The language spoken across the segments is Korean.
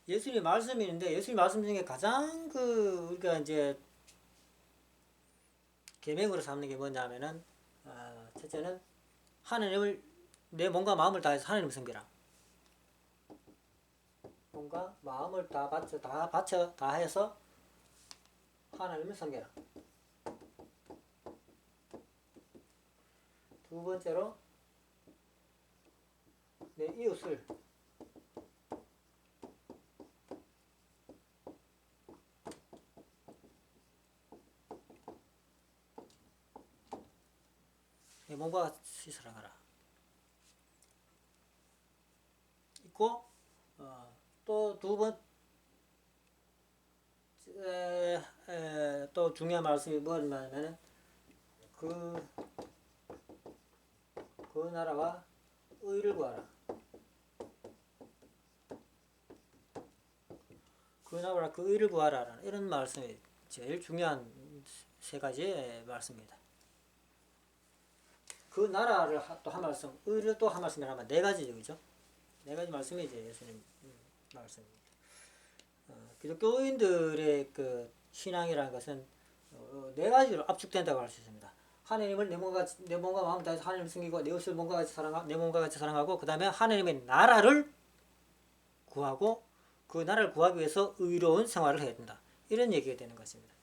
예수님 말씀이 있는데 예수님 말씀 중에 가장 우리가 이제 계명으로 삼는 게 뭐냐면은 첫째는 하나님을 내 몸과 마음을 다해서 하나님을 섬기라. 몸과 마음을 다 바쳐 다 해서 하나님을 섬겨라. 두 번째로 내 이웃을 내 몸과 같이 사랑하라. 있고 또 두 번 또 중요한 말씀이 뭐냐면은 그 나라와 의를 구하라. 그 나라와 그 의를 구하라라는 이런 말씀이 제일 중요한 세 가지의 말씀입니다. 그 나라를 또 한 말씀, 의를 또 한 말씀이라면 네 가지죠, 그죠? 네 가지 말씀이 이제 예수님 말씀입니다. 기독교인들의 그 신앙이라는 것은 네 가지로 압축된다고 할 수 있습니다. 하나님을 내 몸과 마음 다해서 하나님을 섬기고 내 이웃을 내 몸과 같이 사랑하고 그 다음에 하나님의 나라를 구하고 그 나라를 구하기 위해서 의로운 생활을 해야 된다. 이런 얘기가 되는 것입니다.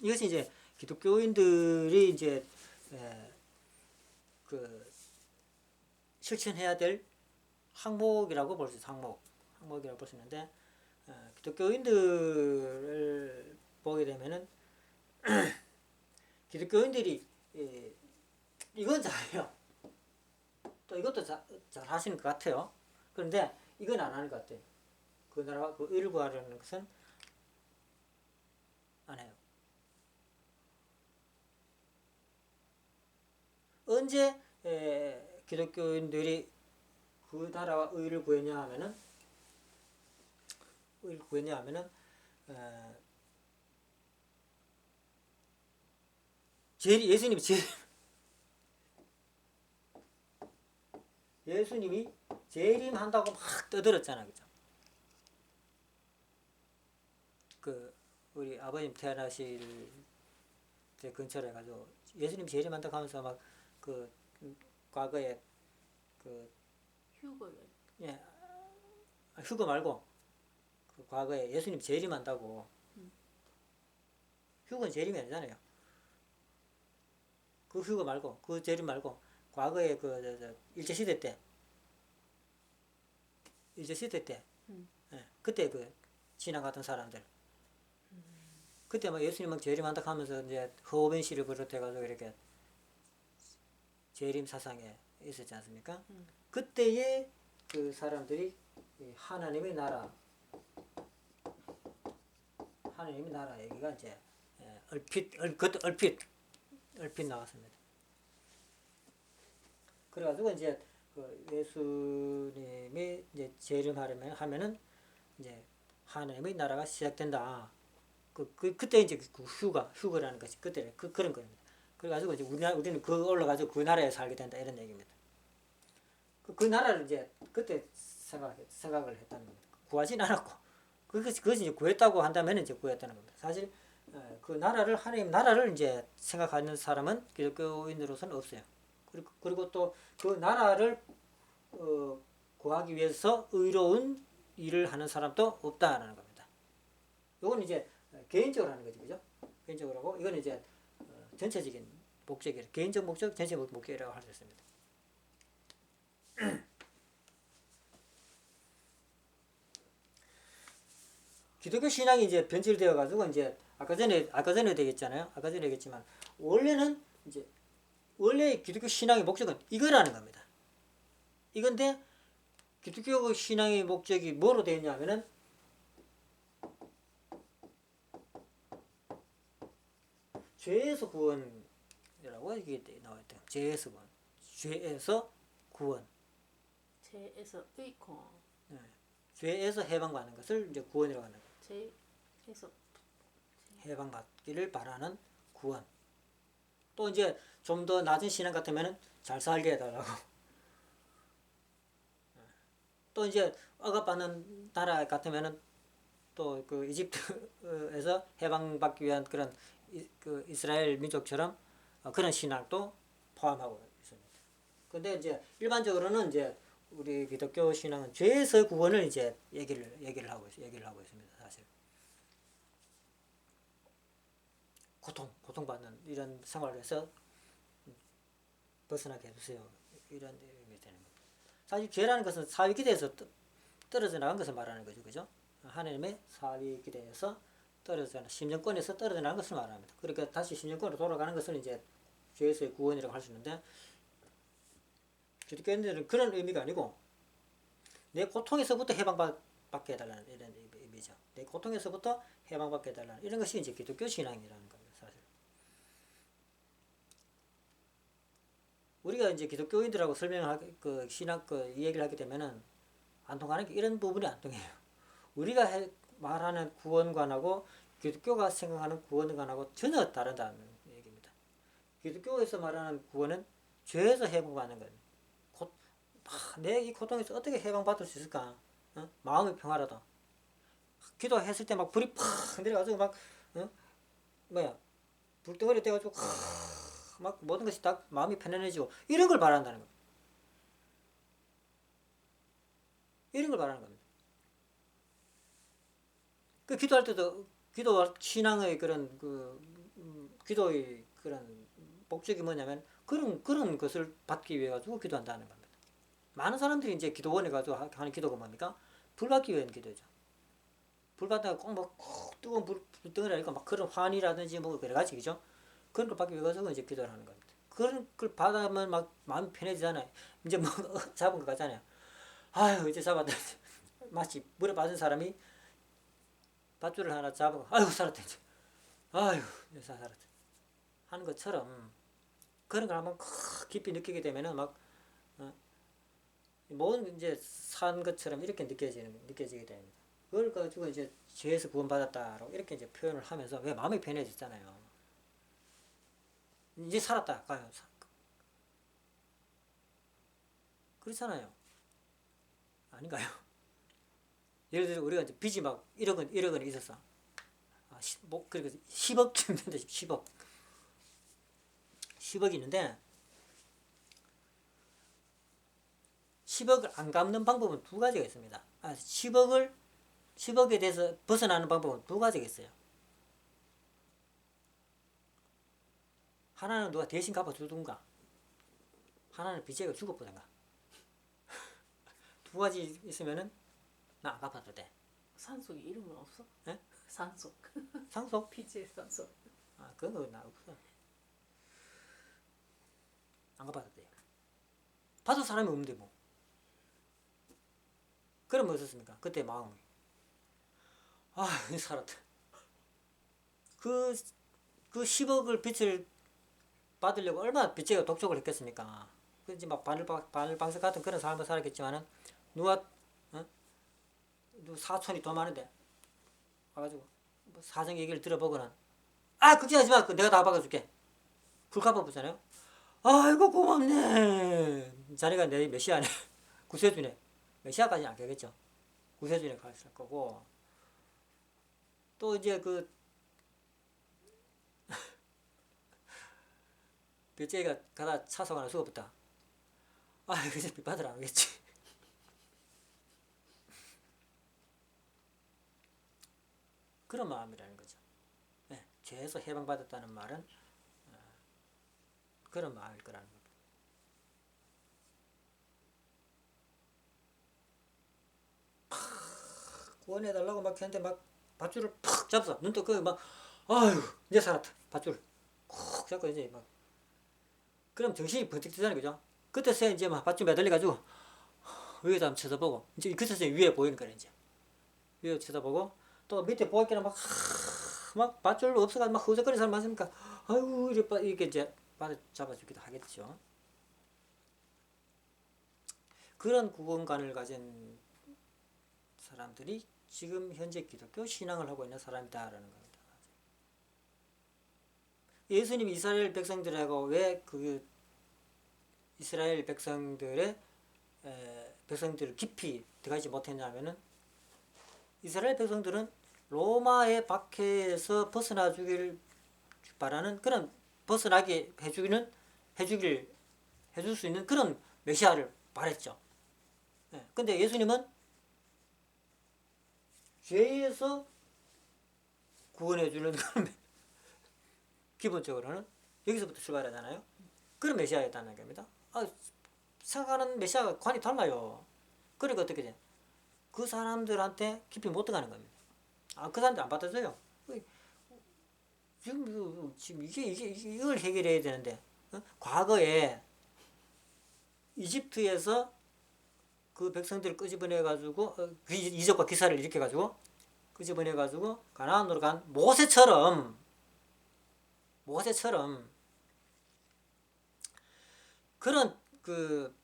이것이 이제 기독교인들이 이제 그 실천해야 될 항목이라고 볼 수 있어요. 항목이라고 볼 수 있는데 기독교인들을 보게 되면은 기독교인들이 이건 잘해요. 또 이것도 잘 하시는 것 같아요. 그런데 이건 안 하는 것 같아요. 그 나라와 그 의를 구하려는 것은 안 해요. 언제 기독교인들이 그 나라와 의를 구했냐 하면은 예수님이 재림한다고 막 떠들었잖아, 그죠? 그 우리 아버님 태어나실 때 근처로 해가지고 예수님 재림한다고 하면서 막 그 과거에 그 휴거를. 예, 휴거 말고 그 과거에 예수님 재림한다고. 휴거는 재림이 아니잖아요. 그 휴거 말고 그 재림 말고 과거에 일제시대 때 예, 그때 그 지나갔던 사람들 그때 막 예수님 막 재림한다 하면서 이제 허벤 씨를 비롯해가지고 이렇게 재림 사상에 있었지 않습니까? 그때의 그 사람들이 하나님의 나라 얘기가 이제 얼핏 나왔습니다. 그래가지고 이제 그 예수님이 이제 재림하면은 이제 하나님의 나라가 시작된다. 그때 이제 휴거라는 것이 그때 그런 겁니다. 그래가지고 이제 우리는 그 올라가지고 그 나라에 살게 된다 이런 얘기입니다. 그 나라를 이제 그때 생각을 했다는 겁니다. 구하진 않았고 그것이 이제 구했다고 한다면 이제 구했다는 겁니다. 사실 그 나라를 하나님 나라를 이제 생각하는 사람은 기독교인으로서는 없어요. 그리고 또 그 나라를 구하기 위해서 의로운 일을 하는 사람도 없다라는 겁니다. 이건 이제 개인적으로 하는 거죠, 그죠? 개인적으로 하고 이건 이제 전체적인 목적이라 개인적 목적, 전체 목적이라고 할 수 있습니다. 기독교 신앙이 이제 변질되어 가지고 이제 아까 전에 되겠잖아요. 아까 전에 얘기했지만 원래는 이제 원래 기독교 신앙의 목적은 이거라는 겁니다. 이건데 기독교 신앙의 목적이 뭐로 되어 있냐면은 죄에서 구원이라고 이게 나와 있대요. 죄에서 구원. 죄에서 의권. 네. 죄에서 해방받는 것을 이제 구원이라고 하는 거예요. 죄에서 해방받기를 바라는 구원. 또 이제 좀 더 낮은 신앙 같으면은 잘 살게 해달라고. 또 이제 억압받는 나라 같으면은 또 그 이집트에서 해방받기 위한 그런 그 이스라엘 민족처럼 그런 신앙도 포함하고 있습니다. 근데 이제 일반적으로는 이제 우리 기독교 신앙은 죄에서 구원을 이제 얘기를 하고 있습니다. 사실 고통받는 이런 생활을 해서 벗어나게 해주세요. 이런 의미 되는 겁니다. 사실 죄라는 것은 사회 기대에서 떨어져 나간 것을 말하는 거죠, 그죠? 하나님의 사회 기대에서 떨어져 심정권에서 떨어져 나간 것을 말합니다. 그러니까 다시 심정권으로 돌아가는 것을 이제 죄에서의 구원이라고 할 수 있는데, 기독교인들은 그런 의미가 아니고 내 고통에서부터 해방받게 해달라는 이런 의미죠. 내 고통에서부터 해방받게 해달라는 이런 것이 이제 기독교 신앙이라는 겁니다. 사실 우리가 이제 기독교인들하고 설명을 그 신앙 이 얘기를 하게 되면은 안 통하는 게 이런 부분이 안 통해요. 우리가 말하는 구원관하고 기독교가 생각하는 구원관하고 전혀 다르다는 얘기입니다. 기독교에서 말하는 구원은 죄에서 해방받는 거예요. 내 이 고통에서 어떻게 해방받을 수 있을까? 마음이 평화로다. 기도했을 때 막 불이 팍 내려가지고 막 불덩어리 돼가지고 막 모든 것이 다 마음이 편안해지고 이런 걸 바란다는 거예요. 이런 걸 바라는 겁니다. 그 기도할 때도 기도와 신앙의 그런 기도의 그런 목적이 뭐냐면 그런 것을 받기 위해 가지고 기도한다는 겁니다. 많은 사람들이 이제 기도원에 가서 하는 기도가 뭡니까? 불 받기 위한 기도죠. 불 받다가 꼭막 뜨거운 불덩어리니까 막 그런 환이라든지 뭐 여러 가지 그죠? 그런 걸 받기 위해서 이제 기도를 하는 겁니다. 그런 걸 받으면 막 마음이 편해지잖아요. 이제 뭐 잡은 것 같잖아요. 아유 이제 잡았다. 마치 물에 빠진 사람이 밧줄을 하나 잡고 아유 살았다 이제. 아유 이제 살았다 하는 것처럼 그런 걸 한번 깊이 느끼게 되면은 막 모든 이제 산 것처럼 이렇게 느껴지게 됩니다. 그걸 가지고 이제 죄에서 구원받았다라고 이렇게 이제 표현을 하면서 왜 마음이 편해졌잖아요. 이제 살았다. 가요. 그렇잖아요. 아닌가요? 예를 들어 우리가 이제 빚이 막 1억 원이 있었어. 그러니까 10억쯤 된다. 10억이 있는데 10억을 안 갚는 방법은 두 가지가 있습니다. 10억에 대해서 벗어나는 방법은 두 가지가 있어요. 하나는 누가 대신 갚아주든가, 하나는 빚쟁이가 죽어보든가. 두 가지 있으면은 나 안 갚아도 돼. 산속에 이름은 없어? 예? 산속. 상속? 피지의 산속. 그건 나 없어. 안 갚아도 돼. 받을 사람이 없는데 뭐. 그러면 어떻습니까? 그때 마음이 살았다. 그 10억을 빚을 받으려고 얼마나 빚쟁이가 독촉을 했겠습니까? 그 이제 막 바늘방석 같은 그런 삶을 살았겠지만은 누가 사촌이 더 많은데 와가지고 뭐 사정 얘기를 들어보거나 걱정하지 마. 내가 다 박아줄게. 불 갚아보잖아요. 아이고 고맙네. 자네가 내 메시아네. 구세주네. 메시아까지는 안 가겠죠. 구세주네 갈 거고 또 이제 그 빚쟁이가 가다 차서 하나 죽어봤다. 이제 빚 받으러 안 오겠지. 그런 마음이라는 거죠. 네, 죄에서 해방받았다는 말은 그런 마음일 거라는 겁니다. 구원해달라고 막 했는데 막 밧줄을 팍 잡았어. 눈떠 막 이제 살았다. 밧줄 콕 잡고 이제 막 그럼 정신이 번뜩 뜨잖아요, 그죠? 그때서 이제 막 밧줄 매달려가지고 위에다 한번 쳐다보고 이제 그때서 위에 보이는 거네 이제 위에 쳐다보고 또 밑에 보았기는 막 밧줄 없어가지고 막 허우적거리는 사람 많습니까? 아이고 이렇게 이제 잡아주기도 하겠죠. 그런 구원관을 가진 사람들이 지금 현재 기독교 신앙을 하고 있는 사람이다라는 겁니다. 예수님이 이스라엘 백성들하고 왜 그 이스라엘 백성들의 백성들을 깊이 들어가지 못했냐면은 이스라엘 백성들은 로마의 박해에서 벗어나 주길 바라는 그런 벗어나게 해줄 수 있는 그런 메시아를 바랬죠. 예. 근데 예수님은 죄에서 구원해 주는 그런 기본적으로는 여기서부터 출발하잖아요. 그런 메시아였다는 겁니다. 생각하는 메시아가 관이 달라요. 그러니까 어떻게 돼? 그 사람들한테 깊이 못 들어가는 겁니다. 그 사람들 안 받아줘요. 지금 이걸 해결해야 되는데, 과거에 이집트에서 그 백성들을 끄집어내 가지고 그 이적과 기사를 일으켜 가지고 끄집어내 가지고 가나안으로 간 모세처럼 그런 그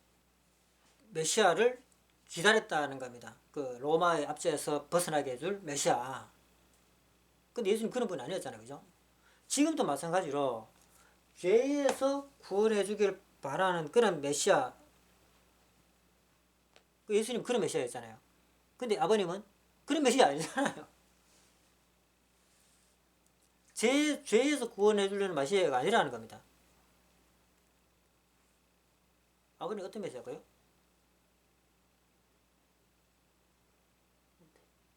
메시아를 기다렸다는 겁니다. 그 로마의 압제에서 벗어나게 해줄 메시아. 근데 예수님 그런 분 아니었잖아요, 그죠? 지금도 마찬가지로 죄에서 구원해 주길 바라는 그런 메시아. 예수님 그런 메시아였잖아요. 근데 아버님은 그런 메시아 아니잖아요. 죄에서 구원해 주려는 메시아가 아니라는 겁니다. 아버님 어떤 메시아일까요?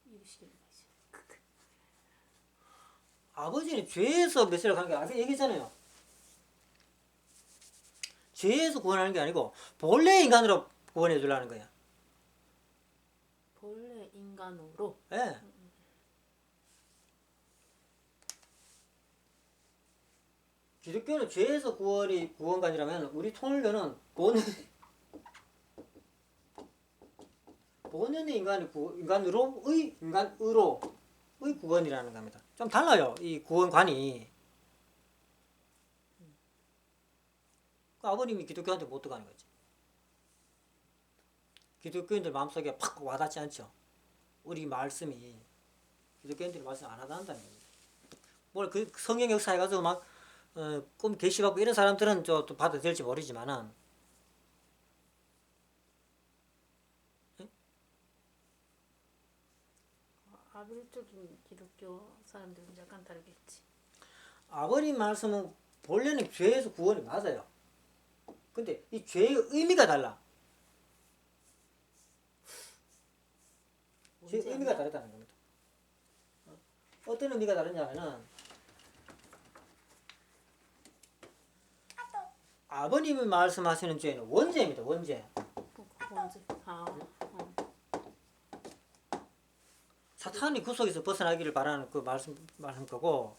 이르시길 메시아. 아버지는 죄에서 메시아를 가는 게 아까 얘기했잖아요. 죄에서 구원하는 게 아니고 본래 인간으로 구원해 주려는 거야. 본래 인간으로. 예. 기독교는 죄에서 구원이 구원관이라면 우리 통일교는 본연의 인간으로의 구원이라는 겁니다. 좀 달라요. 이 구원관이. 아버님이 기독교한테 못 들어가는 거지. 기독교인들 마음속에 팍 와닿지 않죠. 우리 말씀이 기독교인들이 말씀 안 한다는 겁니다. 뭘 그 성경 역사 해가지고 막 꿈 계시받고 이런 사람들은 또 받아들일지 모르지만은 아빌적인 기독교 사람들은 약간 다르겠지. 아버님 말씀은 본래는 죄에서 구원이 맞아요. 근데 이 죄의 의미가 달라. 죄의 의미가 다르다는 겁니다. 어떤 의미가 다르냐면은 아버님이 말씀하시는 죄는 원죄입니다. 원죄. 원죄. 사탄이 그 속에서 벗어나기를 바라는 그 말씀 거고,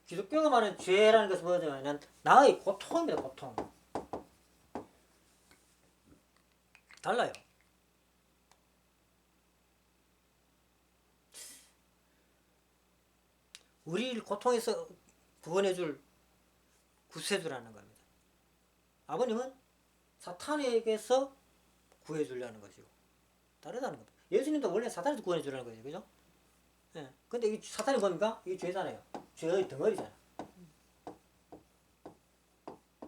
기독교가 말하는 죄라는 것은 뭐냐면 나의 고통입니다. 고통. 달라요. 우리를 고통에서 구원해줄 구세주라는 겁니다. 아버님은 사탄에게서 구해주려는 것이고 다르다는 겁니다. 예수님도 원래 사탄에서 구원해주려는 거죠, 그죠? 예. 근데 이 사탄이 뭡니까? 이게 죄잖아요. 죄의 덩어리잖아.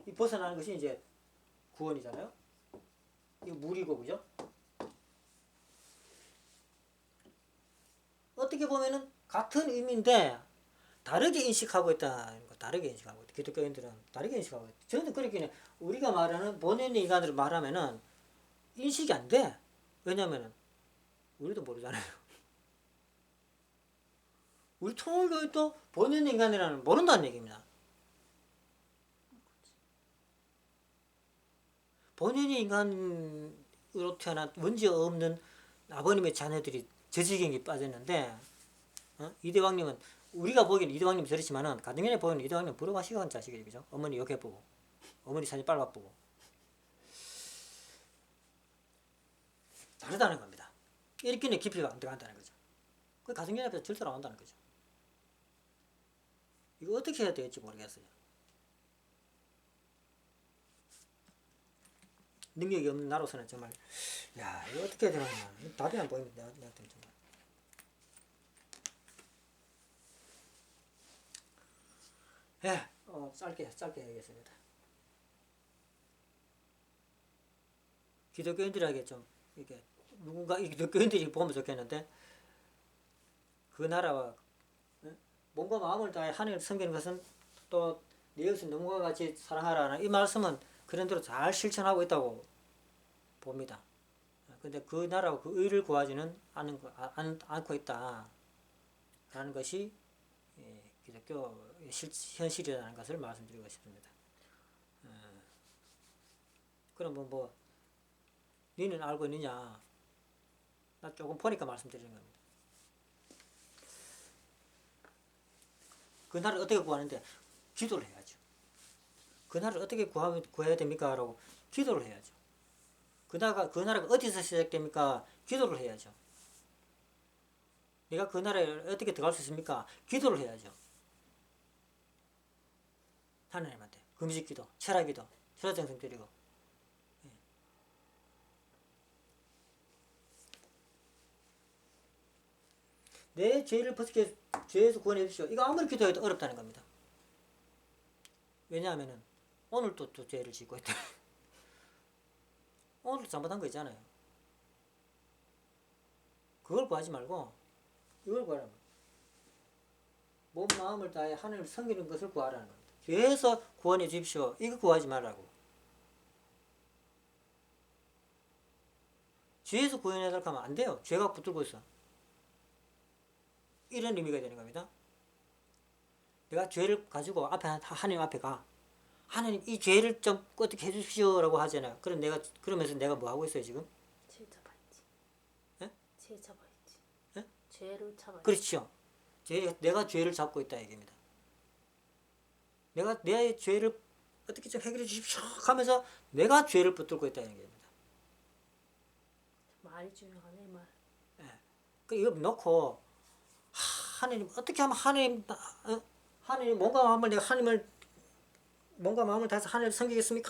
이 벗어나는 것이 이제 구원이잖아요. 이거 물이고, 그죠? 어떻게 보면은 같은 의미인데 다르게 인식하고 있다는 거. 다르게 인식하고 있다. 기독교인들은 다르게 인식하고 있다. 저는 그렇게 우리가 말하는 본연의 인간으로 말하면은 인식이 안 돼. 왜냐면은 우리도 모르잖아요. 우리 통일교도 본연의 인간이라는 모른다는 얘기입니다. 본연의 인간으로 태어난 원죄 없는 아버님의 자녀들이 저지경에 빠졌는데, 이대왕님은 우리가 보기엔 이대왕님 저렇지만은 가정연에 보기엔 이대왕님 부러워하시는 자식이에요, 그죠? 어머니 욕해보고 어머니 사진 빨아보고 다르다는 겁니다. 이렇게는 깊이가 안 들어간다는 거죠. 그 가정연에 앞에서 절대 나온다는 거죠. 이거 어떻게 해야 될지 모르겠어요. 능력이 없는 나로서는 정말 이거 어떻게 해야 되나 답이 안 보입니다. 내한테는 정말. 짧게 해야겠습니다. 기독교인들에게 좀 이게 누군가 이게 교인들이 보면 좋겠는데 그 나라와 몸과 마음을 다해 하나님을 섬기는 것은 또 네 이웃을 너무와 같이 사랑하라는 이 말씀은 그런 대로 잘 실천하고 있다고 봅니다. 근데 그 나라와 그 의를 구하지는 않고 있다라는 것이 기독교 현실이라는 것을 말씀드리고 싶습니다. 그럼 뭐 너는 알고 있느냐? 나 조금 보니까 말씀드리는 겁니다. 그 나라를 어떻게 구하는데 기도를 해야죠. 그 나라를 어떻게 구해야 됩니까? 라고 기도를 해야죠. 그 나라가 어디서 시작됩니까? 기도를 해야죠. 내가 그 나라에 어떻게 들어갈 수 있습니까? 기도를 해야죠. 하나님한테 금식기도, 철학기도, 철학정성 드리고. 내 죄를 벗게 죄에서 구원해 주시오. 이거 아무리 기도해도 어렵다는 겁니다. 왜냐하면은 오늘 또 죄를 짓고 있다. 오늘 잘못한 거 있잖아요. 그걸 구하지 말고 이걸 구하라는 거예요. 몸 마음을 다해 하나님을 섬기는 것을 구하라는 겁니다. 죄에서 구원해 주십시오. 이거 구하지 말라고. 죄에서 구원해 달라고 하면 안 돼요. 죄가 붙들고 있어. 이런 의미가 되는 겁니다. 내가 죄를 가지고 하나님 앞에 가. 하나님 이 죄를 좀 어떻게 해주십시오라고 하잖아요. 그러면서 내가 뭐 하고 있어요 지금? 죄 잡아야지. 예? 죄 잡아야지. 예? 죄를 잡아야지. 그렇죠. 내가 죄를 잡고 있다 얘기입니다. 내가 내 죄를 어떻게 좀 해결해 주십시오 하면서 내가 죄를 붙들고 있다는 얘기입니다. 말이 중요하네 말. 그 이거 놓고 하나님 어떻게 하면 하나님 몸과 마음을 내가 하나님을 몸과 마음을 다해서 하나님을 섬기겠습니까?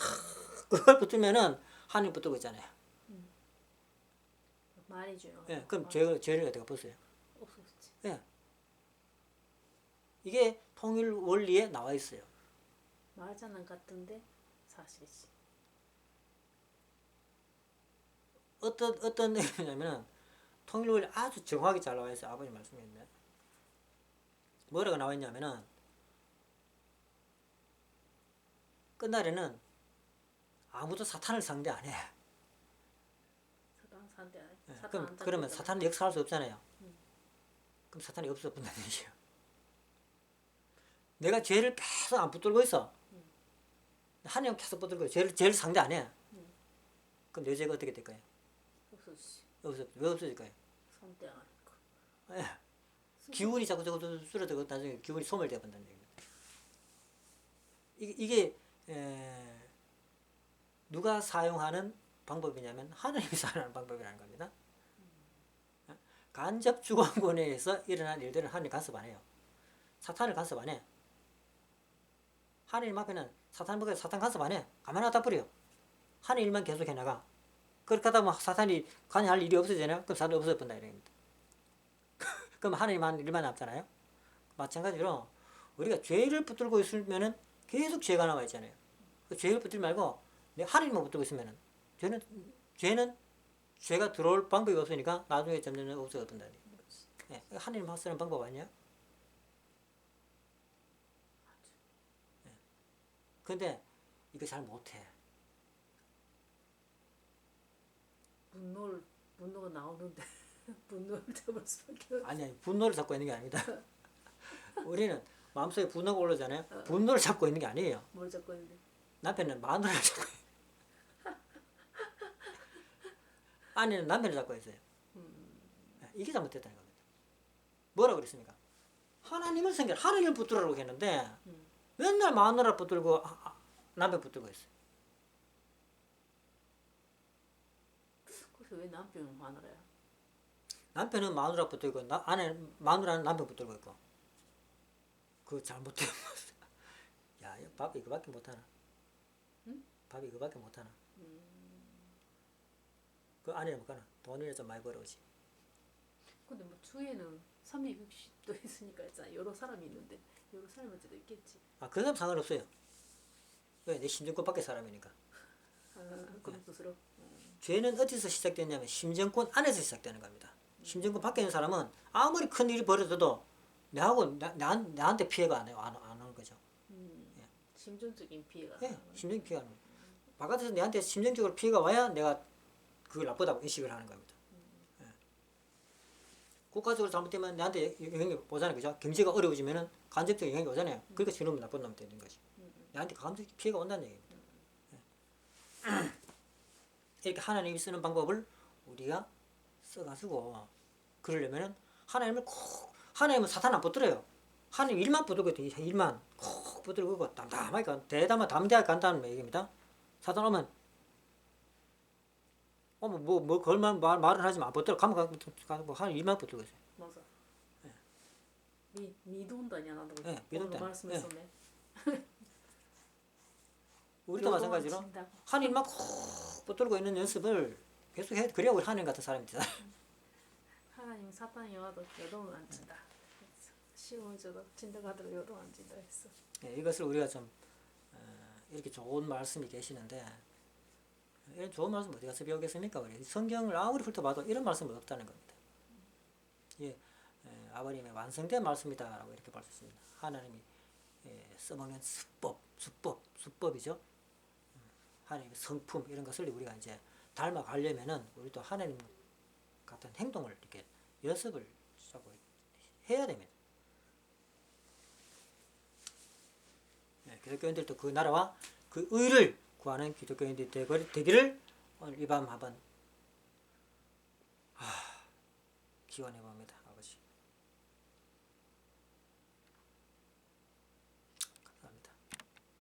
그걸 붙들면은 하나님 붙들고 있잖아요. 말이 중요해. 예, 그럼 죄를 어떻게 벗어요? 없었지. 예. 이게 통일 원리에 나와 있어요. 말하자는 같은데 사실이지. 어떤 내용이냐면은 통일 원리 아주 정확하게 잘 나와 있어요. 아버님 말씀인데 뭐라고 나와 있냐면은 끝날에는 아무도 사탄을 상대 안 해. 사탄 상대 안 해. 예, 사탄 안 그러면 잡고 사탄은 역사할 수 없잖아요. 그럼 사탄이 없어 본다는 얘기예요. 내가 죄를 계속 안 붙들고 있어. 하나님 계속 붙들고 죄를 상대 안 해. 그럼 내 죄가 어떻게 될까요? 없었지. 왜 없어질까요? 상대 안 하니까. 예. 기운이 자꾸 줄어들고 나중에 기운이 소멸되어 본다는 얘기입니다. 이게 누가 사용하는 방법이냐면 하나님이 사용하는 방법이라는 겁니다. 간접 주관권에서 일어난 일들은 하나님 간섭 안 해요. 사탄을 간섭 안 해. 하나님 앞에는 사탄 간섭 안 해. 가만히 놔다 버려. 하나님 일만 계속 해나가. 그렇게 하다 보면 사탄이 관여할 일이 없어지잖아요. 그럼 사탄이 없어진다 이런 겁니다. 그럼 하나님 하는 일만 남잖아요. 마찬가지로 우리가 죄를 붙들고 있으면은 계속 죄가 남아 있잖아요. 그 죄를 붙들지 말고 내 하나님만 붙들고 있으면은 죄는 죄가 들어올 방법이 없으니까 나중에 점점 없어진다. 예, 하나님 쓰는 방법 아니야? 예. 근데 이거 잘 못해. 분노가 나오는데 분노를 잡을 수밖에 없어. 아니 분노를 잡고 있는 게 아닙니다. 우리는 마음속에 분노가 올라오잖아요. 분노를 잡고 있는 게 아니에요. 뭘 잡고 있는데? 남편은 마누라를 잡고 있어요. 아내는 남편을 잡고 있어요. 이게 잘못됐다는 겁니다. 뭐라고 그랬습니까? 하나님을 하나님을 붙들으라고 했는데 맨날 마누라 붙들고 남편 붙들고 있어요. 그래서 왜 남편은 마누라야? 남편은 마누라 붙들고 마누라는 남편 붙들고 있고. 그거 잘못된 거죠. 야, 밥 이거밖에 못하나? 응? 밥 이거밖에 못하나? 그 아내는 뭐가나? 돈을 좀 많이 벌어오지. 근데 뭐 주에는 360도 있으니까 있잖아. 여러 사람이 있는데 여러 사람한테도 있겠지. 그 사람 상관없어요. 왜? 내 신중권 밖에 사람이니까. 그런 뜻으로. 죄는 어디서 시작되냐면 심정권 안에서 시작되는 겁니다. 심정권 밖에 있는 사람은 아무리 큰 일이 벌어져도 나한테 피해가 안 오는 거죠. 심정적인 피해가. 예, 심정 피해가 안 오는 거예요. 바깥에서 내한테 심정적으로 피해가 와야 내가 그걸 나쁘다고 인식을 하는 겁니다. 예. 국가적으로 잘못되면 내한테 영향이 오잖아요. 그죠? 경제가 어려워지면은 간접적 영향이 오잖아요. 그러니까 저놈은 나쁜 놈이 되는 거지. 내한테 간접적 피해가 온다는 얘기입니다. 예. 이렇게 하나님이 쓰는 방법을 우리가 써가지고 그러려면은 하나님은 사탄 안 붙들어요. 하나님 일만 붙들고 일만 콕 붙들고 담담하게 담대하게 간다는 얘기입니다. 사탄 오면 뭐 걸만 말은 하지만 안 붙들어 가면 뭐 하나님 일만 붙들고 있어요. 맞아. 미도운다냐 나도. 예, 미도운다. 말씀했었네. 우리도 마찬가지로 하나님만 콕 붙들고 있는 연습을 계속 해. 그래야 우리 하나님 같은 사람이 되잖아요. 하나님 사탄이 와도 요동을 안 친다. 시험을 줘도 진다가 하더라도 요동 안 친다 했어. 예, 이것을 우리가 좀 이렇게 좋은 말씀이 계시는데 이런 좋은 말씀 어디 가서 배우겠습니까? 우리 성경을 아무리 훑어봐도 이런 말씀은 없다는 겁니다. 예, 아버님의 완성된 말씀이다라고 이렇게 말씀했습니다. 하나님이 써먹는 수법이죠. 하나님의 성품 이런 것을 우리가 이제 닮아가려면은 우리도 하나님 같은 행동을 이렇게 연습을 자꾸 해야 됩니다. 기독교인들도 그 나라와 그 의를 구하는 기독교인들이 되기를 오늘 이 밤 한번 기원해 봅니다.